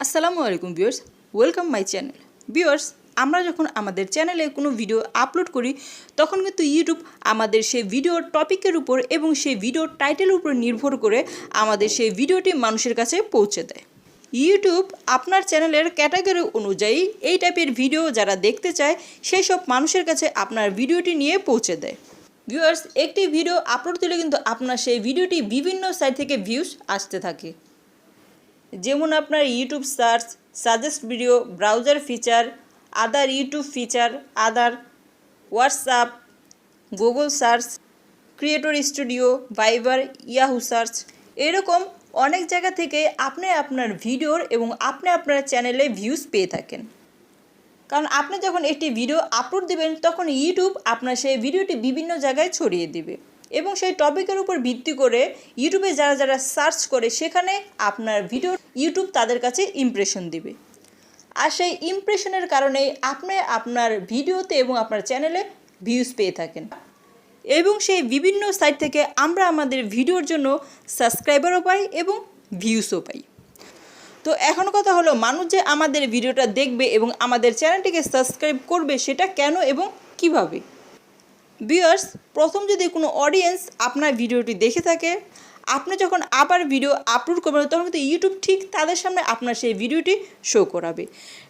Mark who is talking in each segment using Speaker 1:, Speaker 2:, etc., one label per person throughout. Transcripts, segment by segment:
Speaker 1: আসসালামু আলাইকুম viewers, welcome my channel. Viewers, আমরা যখন আমাদের চ্যানেলে কোনো ভিডিও আপলোড করি তখন কিন্তু ইউটিউব আমাদের সেই ভিডিওর টপিকের উপর এবং সেই ভিডিওর টাইটেলের উপর নির্ভর করে আমাদের সেই ভিডিওটি মানুষের কাছে পৌঁছে দেয়। ইউটিউব আপনার চ্যানেলের ক্যাটাগরি অনুযায়ী এই টাইপের ভিডিও যারা দেখতে চায় সেই সব মানুষের কাছে আপনার ভিডিওটি নিয়ে পৌঁছে দেয়। ভিউয়ার্স, একটি ভিডিও আপলোড দিলে কিন্তু আপনার সেই ভিডিওটি বিভিন্ন সাইট থেকে ভিউজ আসতে থাকে। যেমন আপনার YouTube search, suggest video, browser feature, other YouTube feature, other WhatsApp, Google search, creator studio, Viber, Yahoo search, এরকম অনেক জায়গা থেকে আপনি আপনার ভিডিওর এবং আপনি আপনার চ্যানেলে ভিউজ পেয়ে থাকেন। কারণ আপনি যখন একটি ভিডিও আপলোড দেবেন তখন ইউটিউব আপনার সেই ভিডিওটি বিভিন্ন জায়গায় ছড়িয়ে দেবে এবং সেই টপিকের উপর ভিত্তি করে ইউটিউবে যারা যারা সার্চ করে সেখানে আপনার ভিডিও ইউটিউব তাদের কাছে ইমপ্রেশন দিবে। আর সেই ইমপ্রেশনের কারণেই আপনি আপনার ভিডিওতে এবং আপনার চ্যানেলে ভিউজ পেয়ে থাকেন এবং সেই বিভিন্ন সাইট থেকে আমরা আমাদের ভিডিওর জন্য সাবস্ক্রাইবারও পাই এবং ভিউজও পাই। তো এখন কথা হলো, মানুষ যে আমাদের ভিডিওটা দেখবে এবং আমাদের চ্যানেলটিকে সাবস্ক্রাইব করবে সেটা কেন এবং কিভাবে। ভিউয়ার্স, প্রথম যদি কোনো অডিয়েন্স আপনার ভিডিওটি দেখে থাকে, আপনি যখন আবার ভিডিও আপলোড করবেন তখন কিন্তু ইউটিউব ঠিক তাদের সামনে আপনার সেই ভিডিওটি শো করাবে।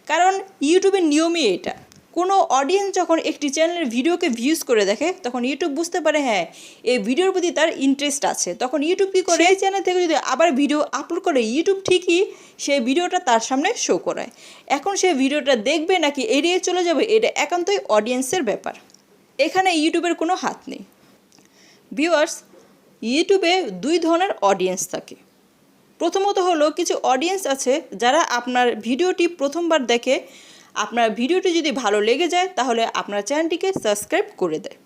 Speaker 1: কারণ ইউটিউবের নিয়মই এটা, কোনো অডিয়েন্স যখন একটি চ্যানেলের ভিডিওকে ভিউজ করে দেখে তখন ইউটিউব বুঝতে পারে হ্যাঁ এই ভিডিওর প্রতি তার ইন্টারেস্ট আছে। তখন ইউটিউব কী করে, এই চ্যানেল থেকে যদি আবার ভিডিও আপলোড করে ইউটিউব ঠিকই সেই ভিডিওটা তার সামনে শো করায়। এখন সেই ভিডিওটা দেখবে নাকি এড়িয়ে চলে যাবে এটা একান্তই অডিয়েন্সের ব্যাপার, এখানে ইউটিউবের কোনো হাত নেই। ভিউয়ার্স, ইউটিউবে দুই ধরনের অডিয়েন্স থাকে। প্রথমত হলো, কিছু অডিয়েন্স আছে যারা আপনার ভিডিওটি প্রথমবার দেখে আপনার ভিডিওটি যদি ভালো লেগে যায় তাহলে আপনার চ্যানেলটিকে সাবস্ক্রাইব করে দেয়।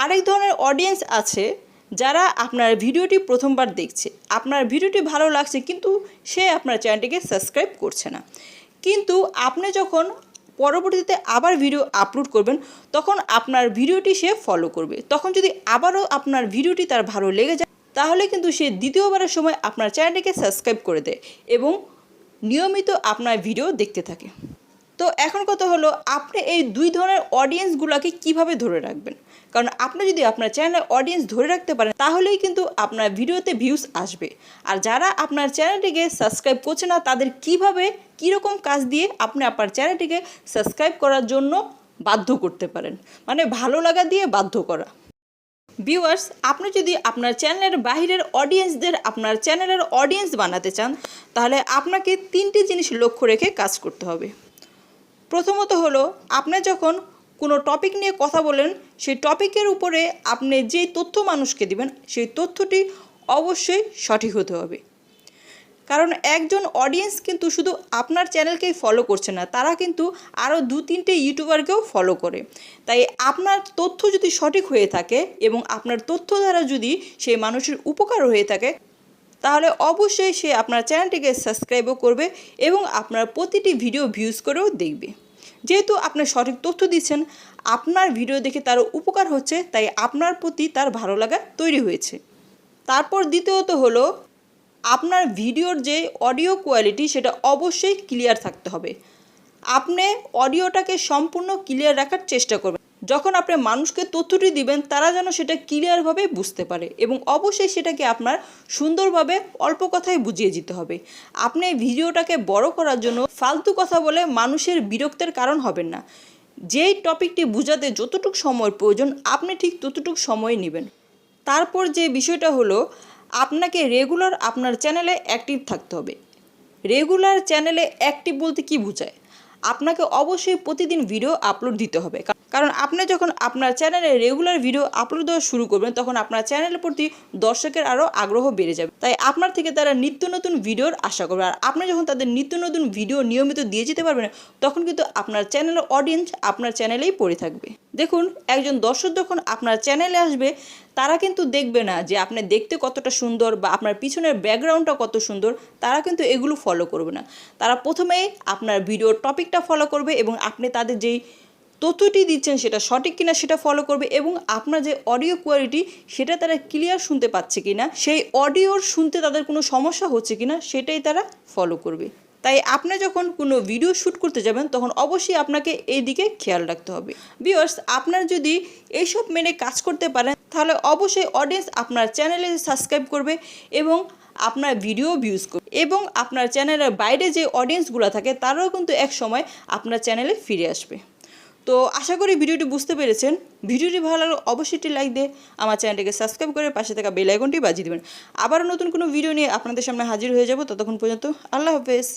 Speaker 1: আরেক ধরনের অডিয়েন্স আছে যারা আপনার ভিডিওটি প্রথমবার দেখছে, আপনার ভিডিওটি ভালো লাগছে কিন্তু সে আপনার চ্যানেলটিকে সাবস্ক্রাইব করছে না। কিন্তু আপনি যখন পরবর্তীতে আবার ভিডিও আপলোড করবেন তখন আপনার ভিডিওটি সে ফলো করবে। তখন যদি আবারও আপনার ভিডিওটি তার ভালো লেগে যায় তাহলে কিন্তু সে দ্বিতীয়বারের সময় আপনার চ্যানেলটিকে সাবস্ক্রাইব করে দেয় এবং নিয়মিত আপনার ভিডিও দেখতে থাকে। তো এখন কথা হলো, আপনি এই দুই ধরনের অডিয়েন্সগুলোকে কিভাবে ধরে রাখবেন। কারণ আপনি যদি আপনার চ্যানেলের অডিয়েন্স ধরে রাখতে পারেন তাহলেই কিন্তু আপনার ভিডিওতে ভিউজ আসবে। আর যারা আপনার চ্যানেলটিকে সাবস্ক্রাইব করছে না তাদের কিভাবে কীরকম কাজ দিয়ে আপনি আপনার চ্যানেলটিকে সাবস্ক্রাইব করার জন্য বাধ্য করতে পারেন, মানে ভালো লাগা দিয়ে বাধ্য করা। ভিউয়ার্স, আপনি যদি আপনার চ্যানেলের বাইরের অডিয়েন্সদের আপনার চ্যানেলের অডিয়েন্স বানাতে চান তাহলে আপনাকে তিনটি জিনিস লক্ষ্য রেখে কাজ করতে হবে। প্রথমত হলো, আপনি যখন কোনো টপিক নিয়ে কথা বলেন সেই টপিকের উপরে আপনি যেই তথ্য মানুষকে দিবেন সেই তথ্যটি অবশ্যই সঠিক হতে হবে। কারণ একজন অডিয়েন্স কিন্তু শুধু আপনার চ্যানেলকেই ফলো করছে না, তারা কিন্তু আরও 2-3টে ইউটিউবারকেও ফলো করে। তাই আপনার তথ্য যদি সঠিক হয়ে থাকে এবং আপনার তথ্য দ্বারা যদি সেই মানুষের উপকার হয়ে থাকে তাহলে অবশ্যই সে আপনার চ্যানেলটিকে সাবস্ক্রাইবও করবে এবং আপনার প্রতিটি ভিডিও ভিউজ করেও দেখবে। যেহেতু আপনি সঠিক তথ্য দিচ্ছেন, আপনার ভিডিও দেখে তার উপকার হচ্ছে, তাই আপনার প্রতি তার ভালো লাগা তৈরি হয়েছে। তারপর দ্বিতীয়ত হলো, আপনার ভিডিওর যে অডিও কোয়ালিটি সেটা অবশ্যই ক্লিয়ার থাকতে হবে। আপনি অডিওটাকে সম্পূর্ণ ক্লিয়ার রাখার চেষ্টা করবেন। যখন আপনি মানুষকে তথ্যটি দিবেন তারা যেন সেটা ক্লিয়ারভাবে বুঝতে পারে এবং অবশ্যই সেটাকে আপনার সুন্দরভাবে অল্প কথায় বুঝিয়ে দিতে হবে। আপনি ভিডিওটাকে বড় করার জন্য ফালতু কথা বলে মানুষের বিরক্তের কারণ হবেন না। যেই টপিকটি বোঝাতে যতটুকু সময় প্রয়োজন আপনি ঠিক ততটুকু সময় নেবেন। তারপর যে বিষয়টা হলো, আপনাকে রেগুলার আপনার চ্যানেলে অ্যাক্টিভ থাকতে হবে। রেগুলার চ্যানেলে অ্যাক্টিভ বলতে কি বোঝায়? আপনাকে অবশ্যই প্রতিদিন ভিডিও আপলোড দিতে হবে। কারণ আপনি যখন আপনার চ্যানেলে রেগুলার ভিডিও আপলোড দেওয়া শুরু করবেন তখন আপনার চ্যানেলের প্রতি দর্শকের আরও আগ্রহ বেড়ে যাবে। তাই আপনার থেকে তারা নিত্য নতুন ভিডিওর আশা করবে। আর আপনি যখন তাদের নিত্য নতুন ভিডিও নিয়মিত দিয়ে যেতে পারবেন তখন কিন্তু আপনার চ্যানেলের অডিয়েন্স আপনার চ্যানেলেই পড়ে থাকবে। দেখুন, একজন দর্শক যখন আপনার চ্যানেলে আসবে তারা কিন্তু দেখবে না যে আপনি দেখতে কতটা সুন্দর বা আপনার পিছনের ব্যাকগ্রাউন্ডটা কত সুন্দর, তারা কিন্তু এগুলো ফলো করবে না। তারা প্রথমেই আপনার ভিডিওর টপিকটা ফলো করবে এবং আপনি তাদের যেই তথ্যটি দিচ্ছেন সেটা সঠিক কিনা সেটা ফলো করবে এবং আপনার যে অডিও কোয়ালিটি সেটা তারা ক্লিয়ার শুনতে পাচ্ছে কিনা, সেই অডিওর শুনতে তাদের কোনো সমস্যা হচ্ছে কিনা সেটাই তারা ফলো করবে। তাই আপনি যখন কোনো ভিডিও শ্যুট করতে যাবেন তখন অবশ্যই আপনাকে এই দিকে খেয়াল রাখতে হবে। ভিউয়ার্স, আপনার যদি এইসব মেনে কাজ করতে পারেন তাহলে অবশ্যই অডিয়েন্স আপনার চ্যানেলে সাবস্ক্রাইব করবে এবং আপনার ভিডিও ভিউজ করবে, এবং আপনার চ্যানেলের বাইরে যে অডিয়েন্সগুলো থাকে তারাও কিন্তু এক সময় আপনার চ্যানেলে ফিরে আসবে। তো আশা করি ভিডিওটি বুঝতে পেরেছেন। ভিডিওটি ভালো লাগলে অবশ্যই একটি লাইক দিয়ে আমার চ্যানেলটিকে সাবস্ক্রাইব করে পাশে থাকা বেল আইকনটি বাজিয়ে দেবেন। আবারও নতুন কোনো ভিডিও নিয়ে আপনাদের সামনে হাজির হয়ে যাব। ততক্ষণ পর্যন্ত আল্লাহ হাফেজ।